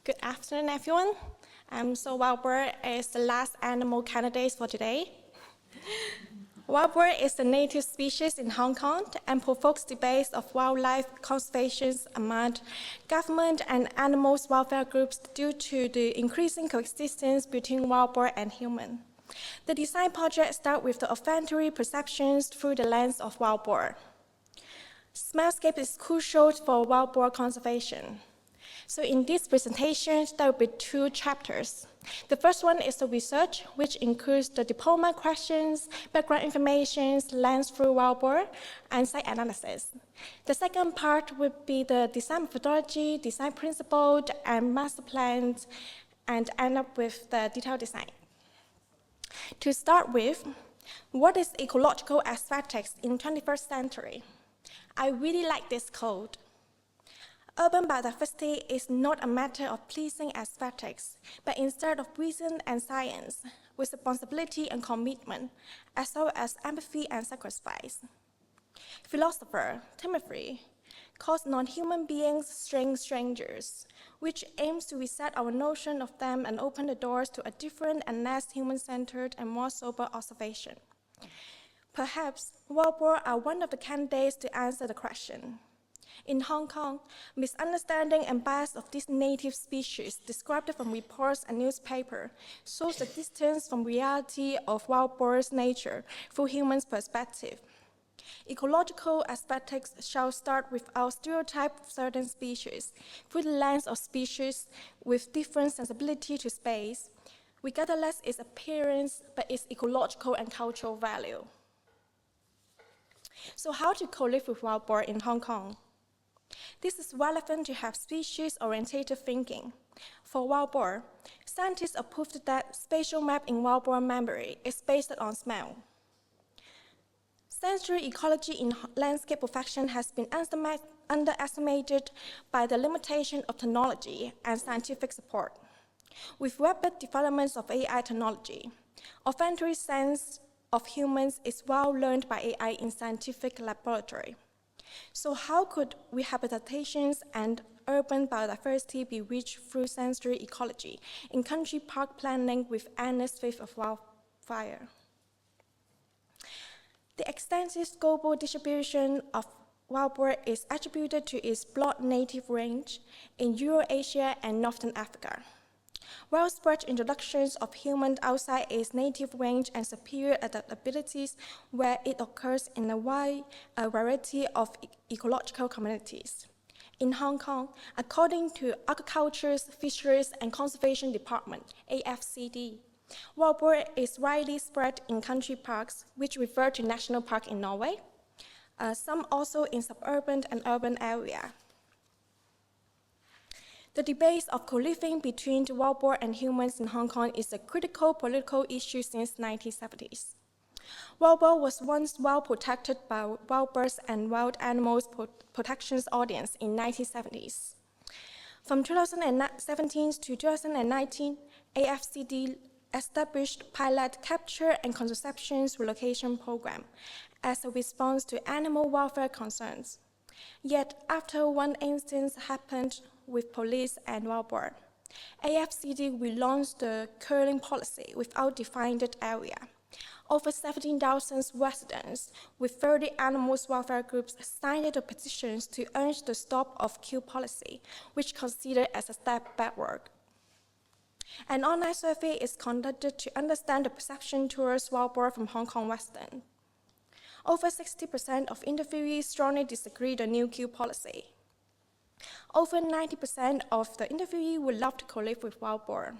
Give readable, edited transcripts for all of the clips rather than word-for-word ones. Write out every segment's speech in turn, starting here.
Good afternoon, everyone. Wild boar is the last animal candidate for today. Wild boar is the native species in Hong Kong and provokes debates of wildlife conservation among government and animal welfare groups due to the increasing coexistence between wild boar and human. The design project starts with the olfactory perceptions through the lens of wild boar. Smellscape is crucial for wild boar conservation. So in this presentation, there will be two chapters. The first one is the research, which includes the diploma questions, background information, lens through wild boar, and site analysis. The second part would be the design methodology, design principle, and master plans, and end up with the detailed design. To start with, what is ecological aesthetics in 21st century? I really like this quote. Urban biodiversity is not a matter of pleasing aesthetics, but instead of reason and science, with responsibility and commitment, as well as empathy and sacrifice. Philosopher Timothy calls non-human beings strange strangers, which aims to reset our notion of them and open the doors to a different and less human-centered and more sober observation. Perhaps wild boar are one of the candidates to answer the question. In Hong Kong, misunderstanding and bias of this native species, described from reports and newspapers, shows the distance from reality of wild boar's nature through humans' perspective. Ecological aesthetics shall start with our stereotype of certain species, through the lens of species with different sensibility to space, regardless its appearance, but its ecological and cultural value. So how to co-live with wild boar in Hong Kong? This is relevant to have species-oriented thinking. For wild boar, scientists have proved that spatial map in wild boar memory is based on smell. Sensory ecology in landscape perfection has been underestimated by the limitation of technology and scientific support. With rapid developments of AI technology, olfactory sense of humans is well learned by AI in scientific laboratory. So how could rehabilitations and urban biodiversity be reached through sensory ecology in country park planning with endless threat of wildfire? The extensive global distribution of wild boar is attributed to its broad native range in Eurasia and Northern Africa. Well-spread introductions of humans outside its native range and superior adaptabilities where it occurs in a wide variety of ecological communities. In Hong Kong, according to Agriculture, Fisheries and Conservation Department, AFCD, wild boar is widely spread in country parks, which refer to national park in Norway, some also in suburban and urban areas. The debate of co-living between the wild boar and humans in Hong Kong is a critical political issue since the 1970s. Wild boar was once well protected by Wild Birds and Wild Animals Protection Authority in the 1970s. From 2017 to 2019, AFCD established pilot capture and contraception relocation program as a response to animal welfare concerns. Yet, after one instance happened with police and wild boar, AFCD relaunched the culling policy without defined area. Over 17,000 residents with 30 animal welfare groups signed the petitions to urge the stop of kill policy, which considered as a step backward. An online survey is conducted to understand the perception towards wild boar from Hong Kong residents. Over 60% of interviewees strongly disagree with the new kill policy. Over 90% of the interviewees would love to co-live with wild boar.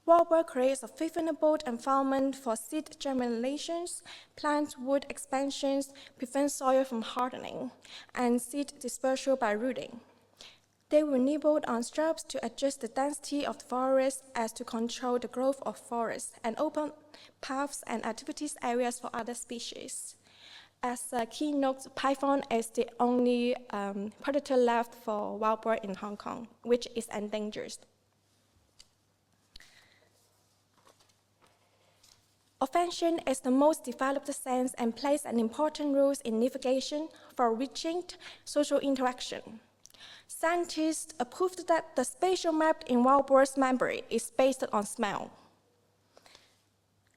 Wild boar creates a favorable environment for seed germinations, plant wood expansions, prevent soil from hardening, and seed dispersal by rooting. They will nibble on shrubs to adjust the density of the forest as to control the growth of forests and open paths and activities areas for other species. As a keynote, python is the only predator left for wild boar in Hong Kong, which is endangered. Olfaction is the most developed sense and plays an important role in navigation for reaching social interaction. Scientists proved that the spatial map in wild boar's memory is based on smell.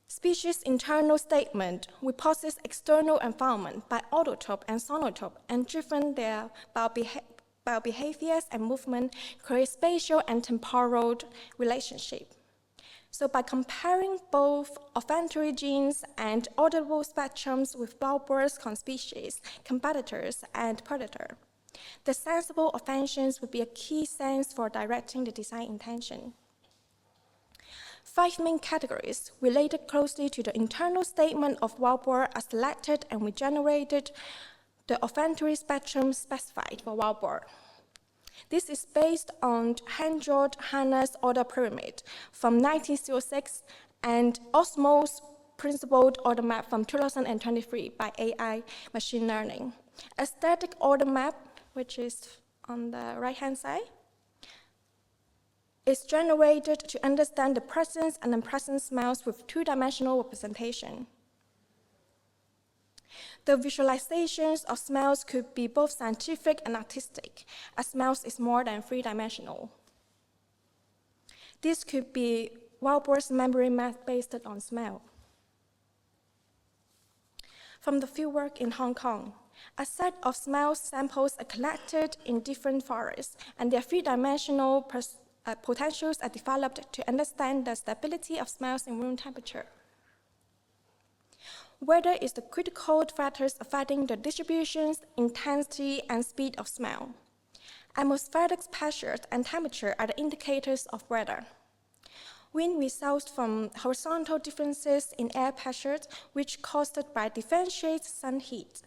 Species' internal statement will process external environment by autotope and sonotope and driven their biobehaviors and movement create spatial and temporal relationship. So by comparing both olfactory genes and audible spectrums with wild birds, conspecies, competitors, and predator, the sensible functions would be a key sense for directing the design intention. 5 main categories related closely to the internal statement of wild boar are selected, and we generated the olfactory spectrum specified for wild boar. This is based on hand-drawn harness order pyramid from 1906 and Osmo's principled order map from 2023 by AI machine learning. A static order map, which is on the right-hand side, is generated to understand the presence and unpresent smells with 2-dimensional representation. The visualizations of smells could be both scientific and artistic, as smells is more than 3-dimensional. This could be wild boar's memory map based on smell. From the fieldwork in Hong Kong, a set of smell samples are collected in different forests, and their 3-dimensional potentials are developed to understand the stability of smells in room temperature. Weather is the critical factors affecting the distributions, intensity, and speed of smell. Atmospheric pressures and temperature are the indicators of weather. Wind results from horizontal differences in air pressures, which caused by differentiated sun heat.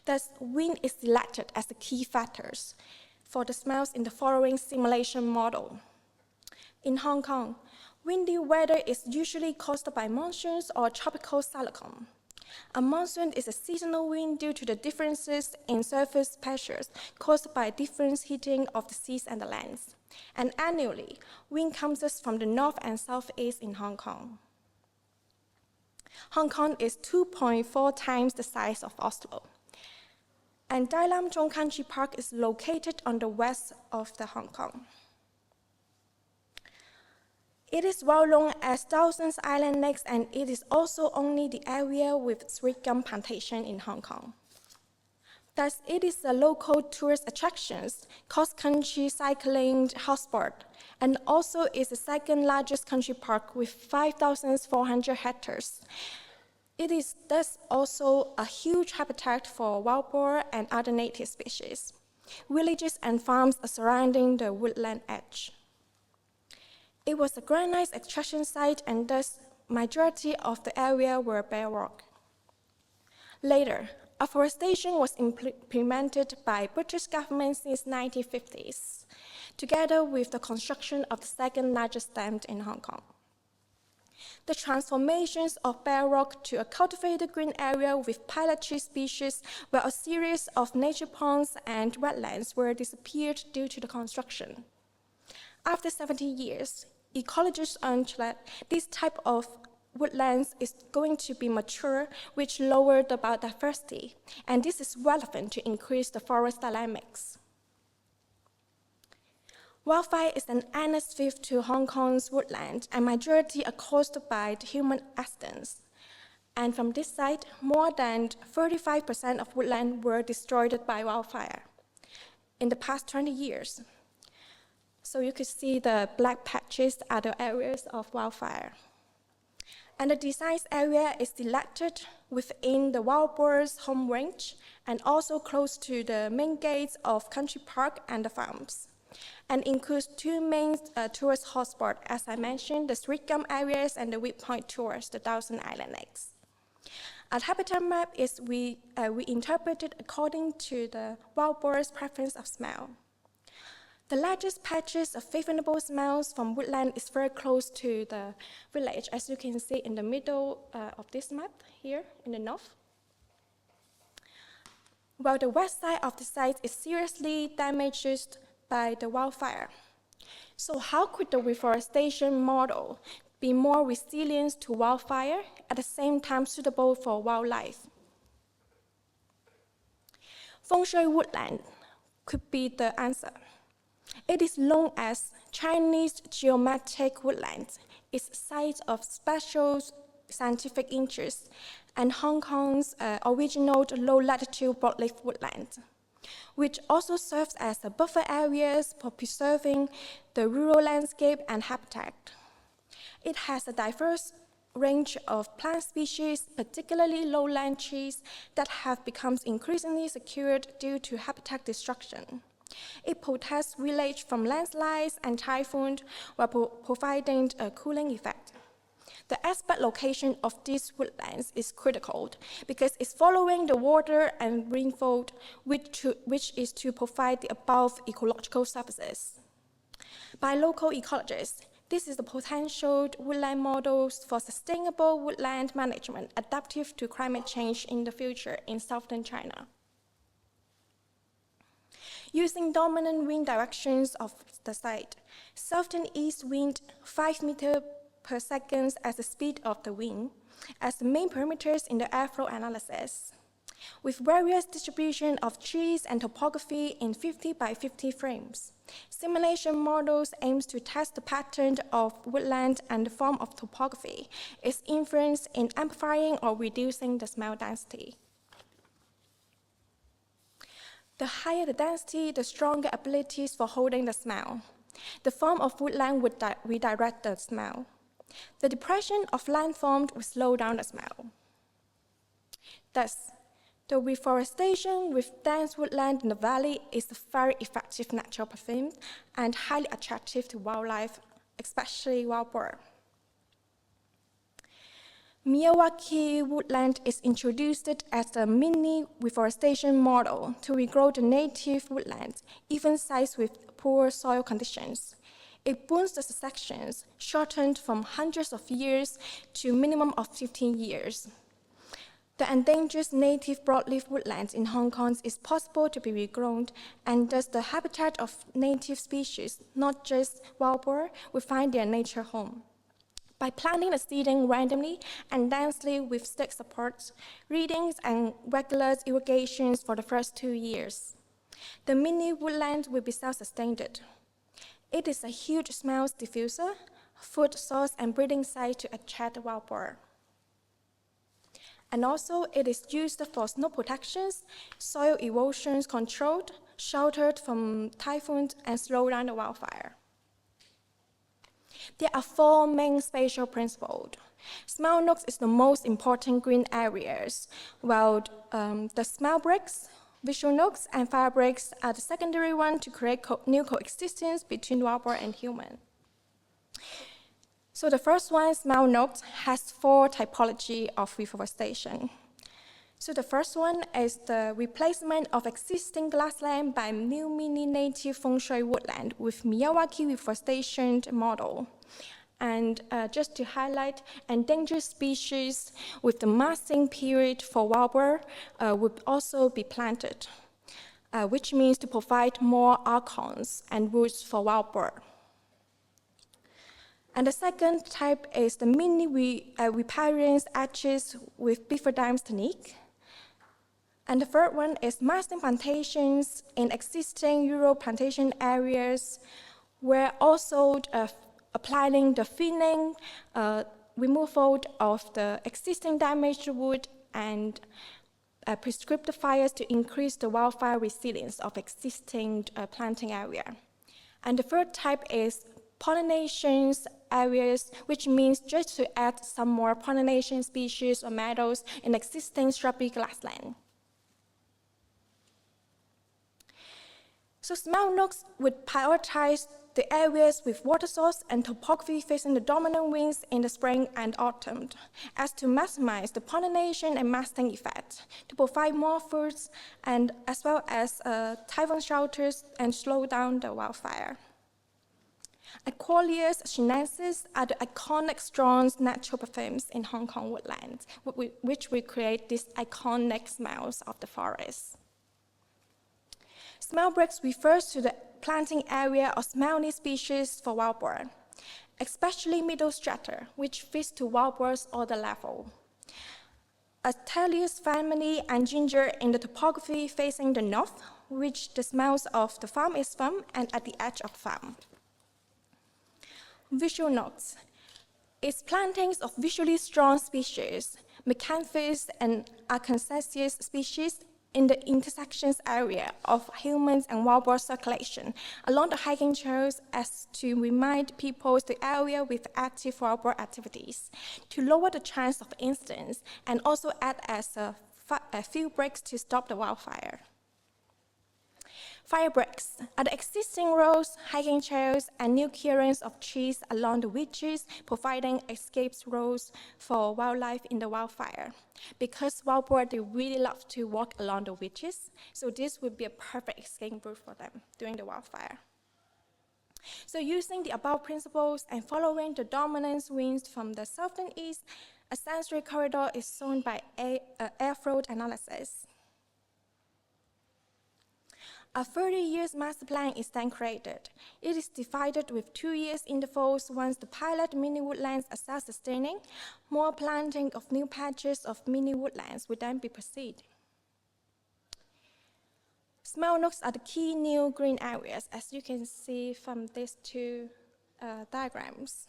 Thus, wind is selected as the key factors for the smells in the following simulation model. In Hong Kong, windy weather is usually caused by monsoons or tropical cyclone. A monsoon is a seasonal wind due to the differences in surface pressures caused by different heating of the seas and the lands. And annually, wind comes from the north and southeast in Hong Kong. Hong Kong is 2.4 times the size of Oslo. And Dai Lam Zhong Country Park is located on the west of the Hong Kong. It is well known as Thousands Island Lakes, and it is also only the area with sweet gum plantation in Hong Kong. Thus, it is a local tourist attraction, cross-country cycling hotspot, and also is the second largest country park with 5,400 hectares. It is thus also a huge habitat for wild boar and other native species. Villages and farms are surrounding the woodland edge. It was a granite extraction site, and thus majority of the area were bare rock. Later, afforestation was implemented by British government since 1950s, together with the construction of the second largest dam in Hong Kong. The transformations of bare rock to a cultivated green area with pilot tree species, where a series of nature ponds and wetlands were disappeared due to the construction. After 70 years, ecologists urge that this type of woodlands is going to be mature, which lowered the biodiversity, and this is relevant to increase the forest dynamics. Wildfire is an endless threat to Hong Kong's woodland, and majority are caused by human accidents. And from this site, more than 35% of woodland were destroyed by wildfire in the past 20 years. So you could see the black patches are the areas of wildfire. And the design area is selected within the wild boar's home range and also close to the main gates of country park and the farms, and includes 2 main tourist hotspots, as I mentioned, the Sweet Gum areas and the Weed Point tours, the Thousand Island Lakes. Our habitat map is we interpreted according to the wild boar's preference of smell. The largest patches of favorable smells from woodland is very close to the village, as you can see in the middle of this map here in the north. While the west side of the site is seriously damaged by the wildfire. So how could the reforestation model be more resilient to wildfire, at the same time suitable for wildlife? Feng Shui woodland could be the answer. It is known as Chinese geometric woodland. It's a site of special scientific interest and Hong Kong's original low-latitude broadleaf woodland, which also serves as a buffer areas for preserving the rural landscape and habitat. It has a diverse range of plant species, particularly lowland trees, that have become increasingly secured due to habitat destruction. It protects village from landslides and typhoons while providing a cooling effect. The aspect location of these woodlands is critical because it's following the water and rainfall, which is to provide the above ecological services. By local ecologists, this is the potential woodland models for sustainable woodland management adaptive to climate change in the future in southern China. Using dominant wind directions of the site, southern east wind 5 meters per second as the speed of the wind, as the main parameters in the airflow analysis. With various distribution of trees and topography in 50 by 50 frames, simulation models aims to test the pattern of woodland and the form of topography, its influence in amplifying or reducing the smell density. The higher the density, the stronger abilities for holding the smell. The form of woodland would redirect the smell. The depression of landform would slow down the smell. Thus, the reforestation with dense woodland in the valley is a very effective natural perfume and highly attractive to wildlife, especially wild boar. Miyawaki woodland is introduced as a mini reforestation model to regrow the native woodland, even sites with poor soil conditions. It boosts the sections, shortened from hundreds of years to a minimum of 15 years. The endangered native broadleaf woodlands in Hong Kong is possible to be regrown, and thus the habitat of native species, not just wild boar, will find their nature home. By planting the seeding randomly and densely with stick supports, readings, and regular irrigations for the first 2 years, the mini woodland will be self-sustained. It is a huge smell diffuser, food source, and breeding site to attract wild boar. And also, it is used for snow protections, soil erosion controlled, sheltered from typhoons, and slow down the wildfire. There are 4 main spatial principles. Smell nooks is the most important green areas, while the smell breaks, visual nooks, and fire breaks are the secondary one to create new coexistence between wild boar and human. So the first one, smell nooks, has 4 typology of reforestation. So the first one is the replacement of existing grassland by new mini native feng shui woodland with Miyawaki reforestation model. And just to highlight, endangered species with the masting period for wild boar would also be planted, which means to provide more acorns and roots for wild boar. And the second type is the mini riparian arches with beaver dam technique. And the third one is masting plantations in existing rural plantation areas, where also applying the thinning, removal of the existing damaged wood, and prescriptive fires to increase the wildfire resilience of existing planting area. And the third type is pollination areas, which means just to add some more pollination species or meadows in existing shrubby grassland. So smell nooks would prioritize the areas with water source and topography facing the dominant winds in the spring and autumn, as to maximize the pollination and masting effect, to provide more fruits, and as well as typhoon shelters and slow down the wildfire. Aquarius chinensis are the iconic strong natural perfumes in Hong Kong woodlands, which will create these iconic smells of the forest. Smell breaks refers to the planting area of smelly species for wild boar, especially middle strata, which fits to wild boar's order level. a Thalius family and ginger in the topography facing the north, which the smells of the farm is from, and at the edge of the farm. Visual notes. It's plantings of visually strong species, Mecanthus and Arkansasius species in the intersections area of humans and wild boar circulation along the hiking trails as to remind people the area with active wild boar activities, to lower the chance of incidents and also act as a field breaks to stop the wildfire. Fire breaks are the existing roads, hiking trails, and new clearings of trees along the ridges, providing escape roads for wildlife in the wildfire. Because wild boar, they really love to walk along the ridges, so this would be a perfect escape route for them during the wildfire. So using the above principles and following the dominant winds from the south and east, a sensory corridor is shown by airflow analysis. A 30-year master plan is then created. It is divided with 2 years intervals. Once the pilot mini woodlands are self-sustaining, more planting of new patches of mini woodlands will then be proceeded. Smell nooks are the key new green areas, as you can see from these two diagrams.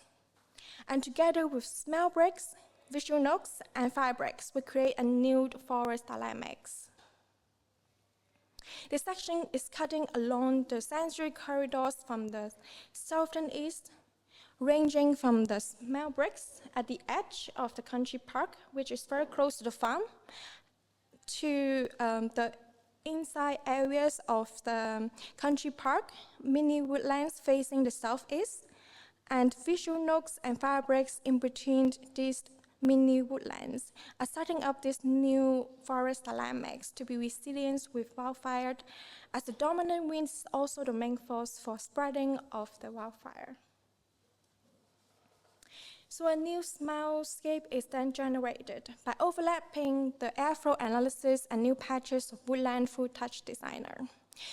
And together with smell breaks, visual nooks, and fire breaks, we create a new forest dynamics. This section is cutting along the sensory corridors from the south and east, ranging from the smell bricks at the edge of the country park, which is very close to the farm, to the inside areas of the country park, mini woodlands facing the southeast, and visual nooks and fire breaks in between these mini woodlands are setting up this new forest dynamics to be resilient with wildfire, as the dominant wind is also the main force for spreading of the wildfire. So a new smellscape is then generated by overlapping the airflow analysis and new patches of woodland through touch designer.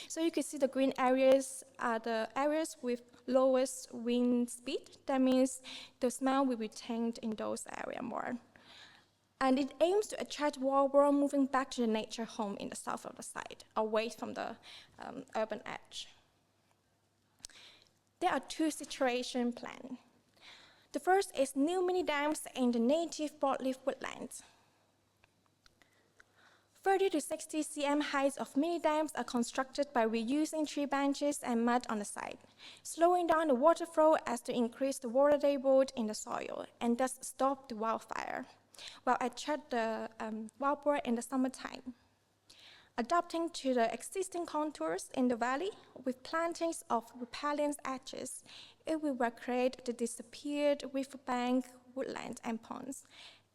So you can see the green areas are the areas with lowest wind speed. That means the smell will be retained in those areas more. And it aims to attract wild boar moving back to the nature home in the south of the site, away from the urban edge. There are 2 situation plans. The first is new mini dams in the native broadleaf woodlands. 30 to 60 cm heights of mini dams are constructed by reusing tree branches and mud on the site, slowing down the water flow as to increase the water table in the soil and thus stop the wildfire, while attract the wild boar in the summertime. Adapting to the existing contours in the valley with plantings of repellent edges, it will recreate the disappeared riverbank, woodland, and ponds.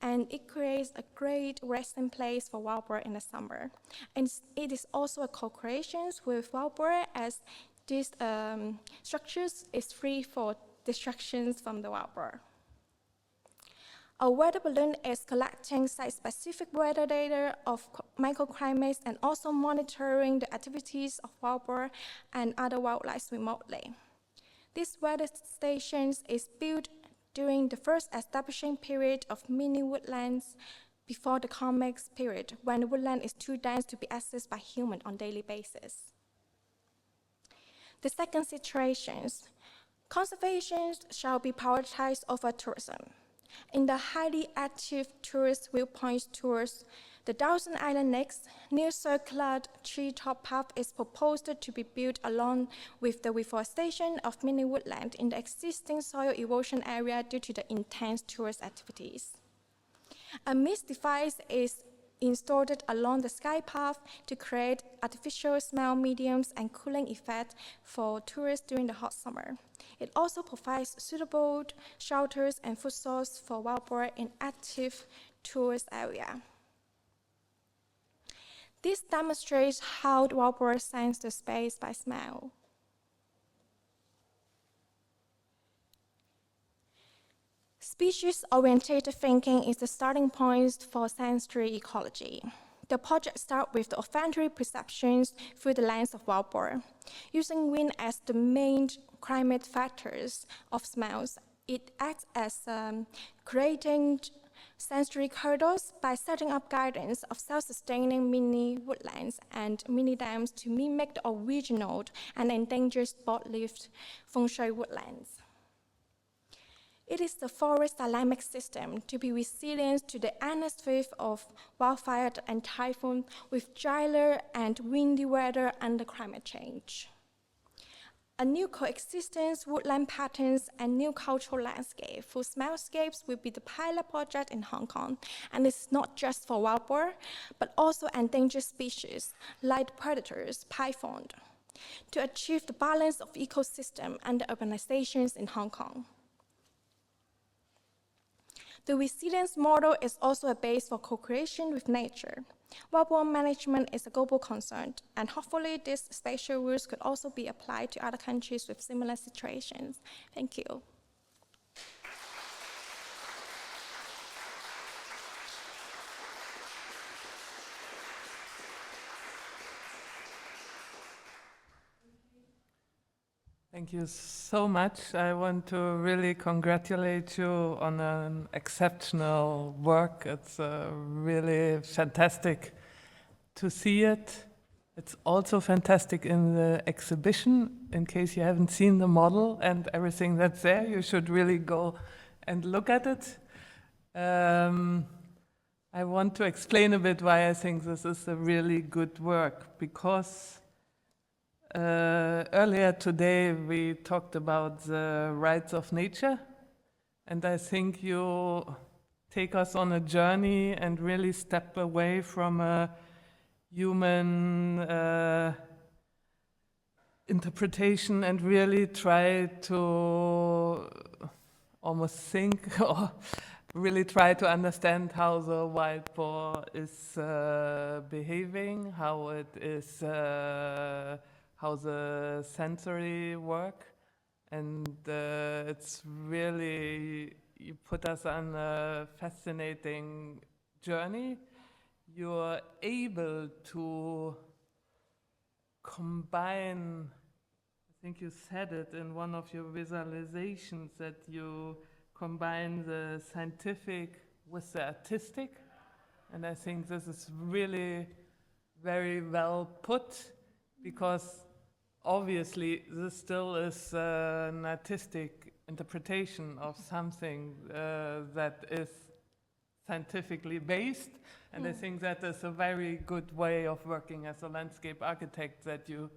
And it creates a great resting place for wild boar in the summer. And it is also a co-creation with wild boar, as these structures is free for distractions from the wild boar. A weather balloon is collecting site-specific weather data of microclimates and also monitoring the activities of wild boar and other wildlife remotely. This weather station is built during the first establishing period of mini woodlands before the comex period, when the woodland is too dense to be accessed by humans on a daily basis. The second situation, conservation shall be prioritized over tourism. In the highly active tourist viewpoint tours, the Thousand Island next, new circular treetop path is proposed to be built along with the reforestation of mini woodland in the existing soil erosion area due to the intense tourist activities. A mist device is installed along the sky path to create artificial smell mediums and cooling effect for tourists during the hot summer. It also provides suitable shelters and food source for wild boar in active tourist area. This demonstrates how the wild boar sense the space by smell. Species-oriented thinking is the starting point for sensory ecology. The project starts with the olfactory perceptions through the lens of wild boar. Using wind as the main climate factors of smells, it acts as creating sensory corridors by setting up gardens of self-sustaining mini woodlands and mini dams to mimic the original and endangered spot-leaf feng shui woodlands. It is the forest dynamic system to be resilient to the endless wave of wildfire and typhoon with drier and windy weather under climate change. A new coexistence, woodland patterns, and new cultural landscape for smellscapes will be the pilot project in Hong Kong, and it's not just for wild boar, but also endangered species like predators, python, to achieve the balance of ecosystem and the urbanizations in Hong Kong. The resilience model is also a base for co-creation with nature. Wildboar management is a global concern, and hopefully these spatial rules could also be applied to other countries with similar situations. Thank you. Thank you so much. I want to really congratulate you on an exceptional work. It's really fantastic to see it. It's also fantastic in the exhibition. In case you haven't seen the model and everything that's there, you should really go and look at it. I want to explain a bit why I think this is a really good work, because earlier today we talked about the rights of nature, and I think you take us on a journey and really step away from a human interpretation and really try to almost think or really try to understand how the wild boar is behaving, how it is how the sensory work, and it's really, you put us on a fascinating journey. You're able to combine, I think you said it in one of your visualizations, that you combine the scientific with the artistic, and I think this is really very well put, because obviously this still is an artistic interpretation of something that is scientifically based, and I think that is a very good way of working as a landscape architect, that you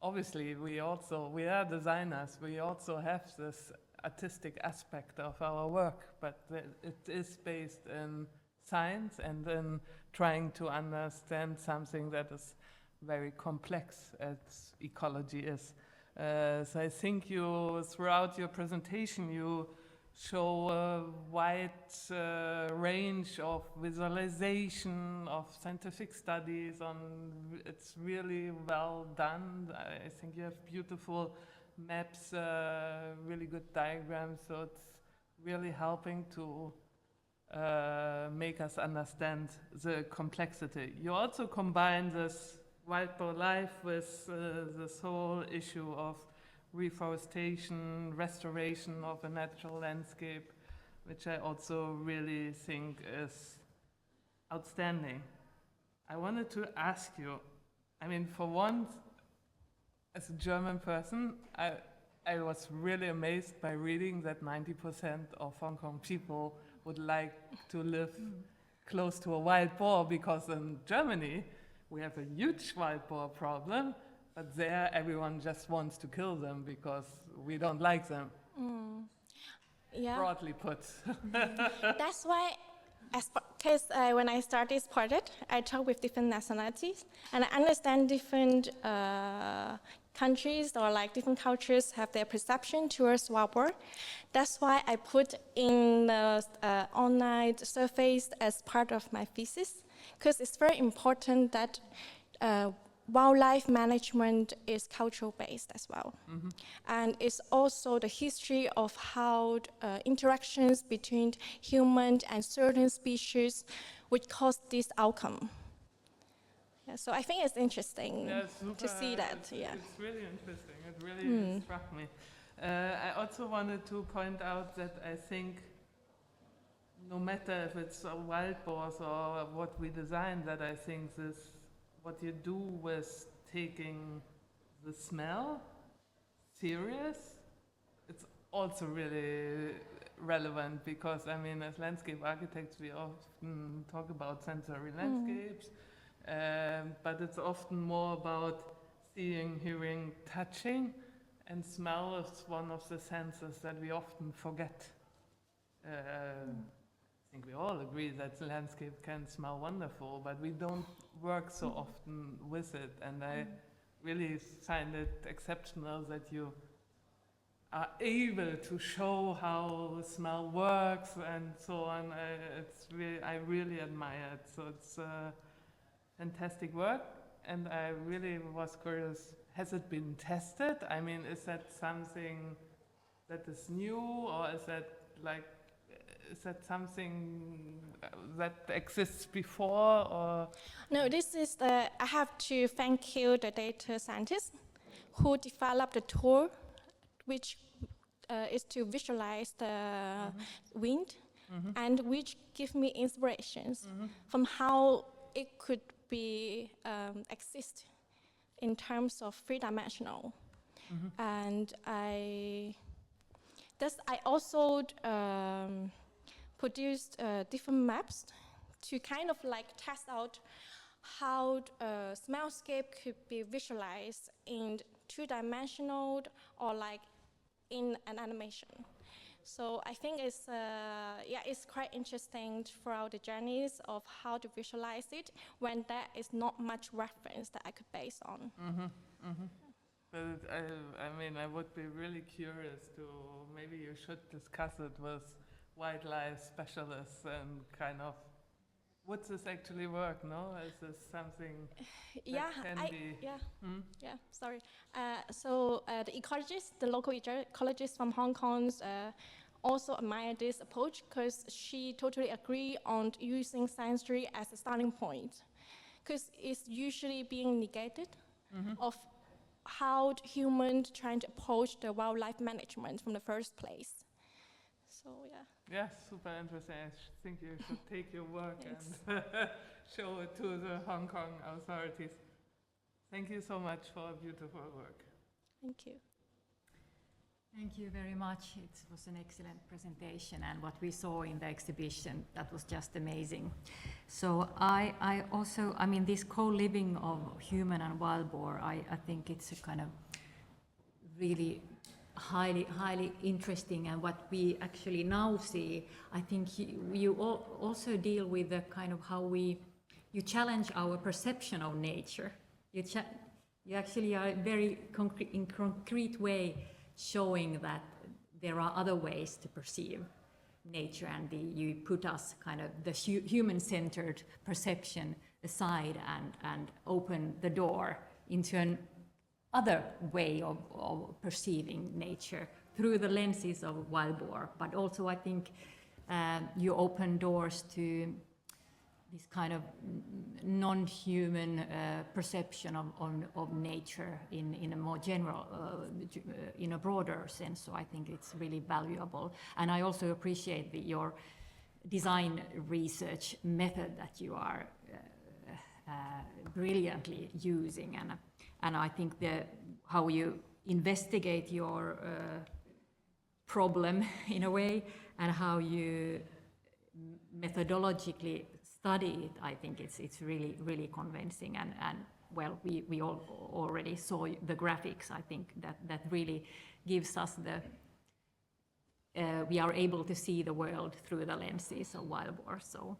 obviously we are designers, we also have this artistic aspect of our work, but it is based in science and in trying to understand something that is very complex as ecology is. So I think you, throughout your presentation, you show a wide range of visualization of scientific studies on, it's really well done. I think you have beautiful maps, really good diagrams, so it's really helping to make us understand the complexity. You also combine this wild boar life with this whole issue of reforestation, restoration of a natural landscape, which I also really think is outstanding. I wanted to ask you, I mean, for once, as a German person, I was really amazed by reading that 90% of Hong Kong people would like to live close to a wild boar, because in Germany, we have a huge wild boar problem, but there everyone just wants to kill them because we don't like them. Yeah. Broadly put. That's why, because when I started this project, I talk with different nationalities, and I understand different countries or like different cultures have their perception towards wild boar. That's why I put in the online surveys as part of my thesis, because it's very important that wildlife management is cultural based as well. And it's also the history of how interactions between humans and certain species would cause this outcome. Yeah, so I think it's interesting to see that. It's really interesting. It really struck me. I also wanted to point out that I think no matter if it's a wild boars or what we design, that I think this, what you do with taking the smell serious, it's also really relevant, because I mean, as landscape architects, we often talk about sensory landscapes, but it's often more about seeing, hearing, touching, and smell is one of the senses that we often forget. I think we all agree that the landscape can smell wonderful, but we don't work so often with it, and I really find it exceptional that you are able to show how smell works and so on. I really admire it. So it's fantastic work, and I really was curious, has it been tested? I mean, is that something that is new, or is that something that exists before, or? No, this is I have to thank you, the data scientist, who developed the tool, which is to visualize the wind, and which give me inspirations from how it could be exist in terms of three-dimensional. And I also produced different maps to kind of like test out how smellscape could be visualized in two-dimensional or like in an animation. So I think it's quite interesting throughout the journeys of how to visualize it when there is not much reference that I could base on. But I mean, I would be really curious to, maybe you should discuss it with wildlife specialists and kind of, would this actually work, no? Is this something that can be? Sorry. The ecologists, the local ecologist from Hong Kong, also admire this approach because she totally agree on using sensory as a starting point, because it's usually being negated of how humans trying to approach the wildlife management from the first place. So yeah. Yeah, super interesting. I think you should take your work and show it to the Hong Kong authorities. Thank you so much for beautiful work. Thank you. Thank you very much. It was an excellent presentation, and what we saw in the exhibition, that was just amazing. So I also, I mean, this co-living of human and wild boar, I think it's a kind of really highly interesting, and what we actually now see, I think you also deal with the kind of how you challenge our perception of nature. You actually are very in concrete way showing that there are other ways to perceive nature, and you put us kind of the human-centered perception aside and open the door into an other way of perceiving nature through the lenses of wild boar. But also I think you open doors to this kind of non-human perception of nature in a more general, in a broader sense. So I think it's really valuable. And I also appreciate your design research method that you are brilliantly using. And I think how you investigate your problem in a way, and how you methodologically study it, I think it's really convincing. And well, we all already saw the graphics. I think that really gives us we are able to see the world through the lenses of wild boar. So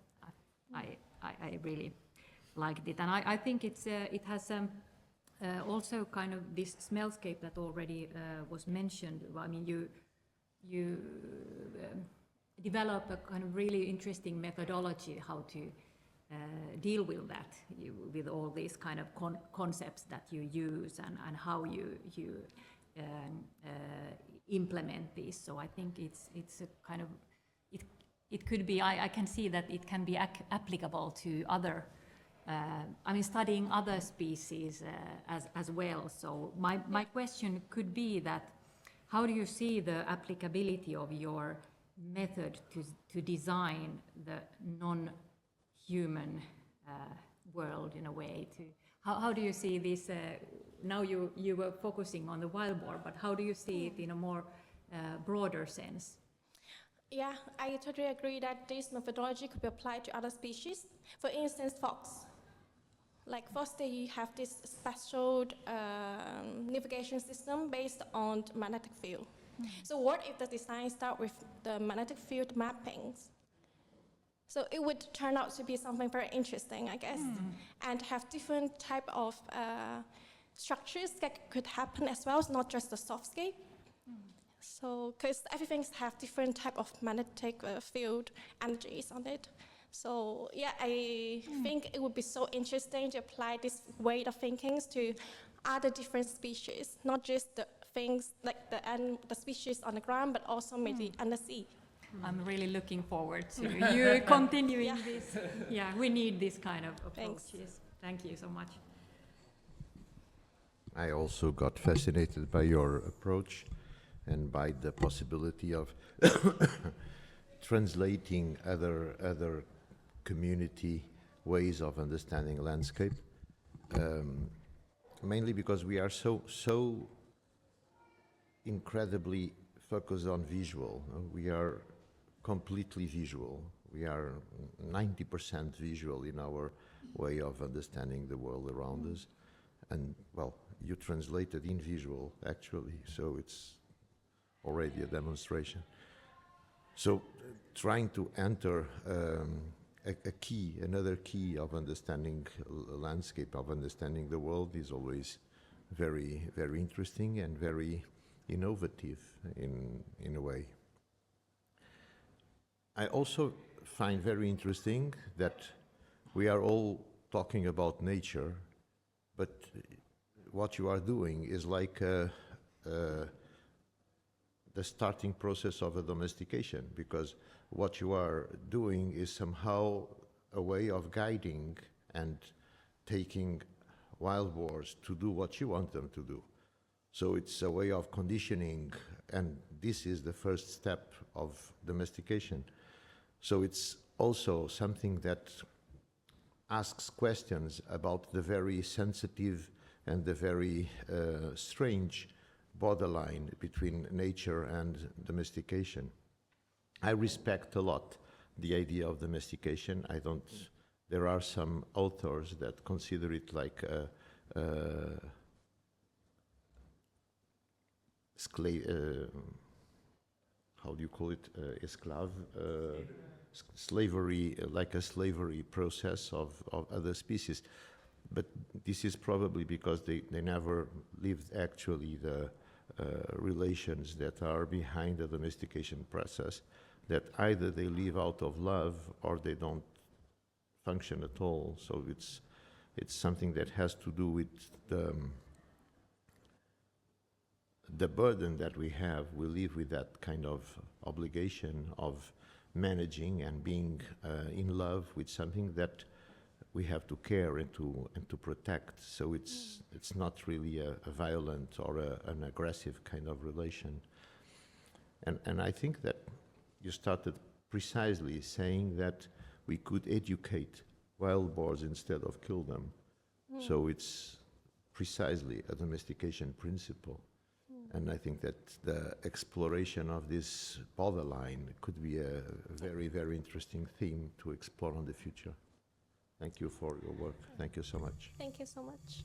I really liked it, and I think it has also kind of this smellscape that already was mentioned. I mean, you develop a kind of really interesting methodology how to deal with that, with all these kind of concepts that you use, and how you implement these. So I think it's a kind of, it could be, I can see that it can be applicable to other, I mean, studying other species as well. So my question could be that, how do you see the applicability of your method to design the non-human world in a way. How do you see this? Now you were focusing on the wild boar, but how do you see it in a more broader sense? Yeah, I totally agree that this methodology could be applied to other species. For instance, fox. Like fox, they have this special navigation system based on magnetic field. So what if the design start with the magnetic field mappings? So it would turn out to be something very interesting, I guess, and have different type of structures that could happen as well, it's not just the softscape. So, because everything have different type of magnetic field energies on it. So yeah, I think it would be so interesting to apply this way of thinking to other different species, not just the things like the species on the ground, but also maybe under sea. I'm really looking forward to you continuing this. Yeah, we need this kind of approaches. Thanks. Thank you so much. I also got fascinated by your approach and by the possibility of translating other community ways of understanding landscape, mainly because we are so incredibly focused on visual. We are completely visual. We are 90% visual in our way of understanding the world around us. And, well, you translated in visual, actually, so it's already a demonstration. So trying to enter another key of understanding landscape, of understanding the world is always very, very interesting and very innovative in a way. I also find very interesting that we are all talking about nature, but what you are doing is like the starting process of a domestication, because what you are doing is somehow a way of guiding and taking wild boars to do what you want them to do. So it's a way of conditioning, and this is the first step of domestication. So it's also something that asks questions about the very sensitive and the very strange borderline between nature and domestication. I respect a lot the idea of domestication. There are some authors that consider it like how do you call it? Esclave? Slavery, like a slavery process of other species. But this is probably because they never lived actually the relations that are behind the domestication process, that either they live out of love or they don't function at all. So it's something that has to do with the burden that we have. We live with that kind of obligation of managing and being in love with something that we have to care and to protect. So it's not really a violent or an aggressive kind of relation. And I think that you started precisely saying that we could educate wild boars instead of kill them. So it's precisely a domestication principle. And I think that the exploration of this borderline could be a very, very interesting theme to explore in the future. Thank you for your work. Thank you so much. Thank you so much.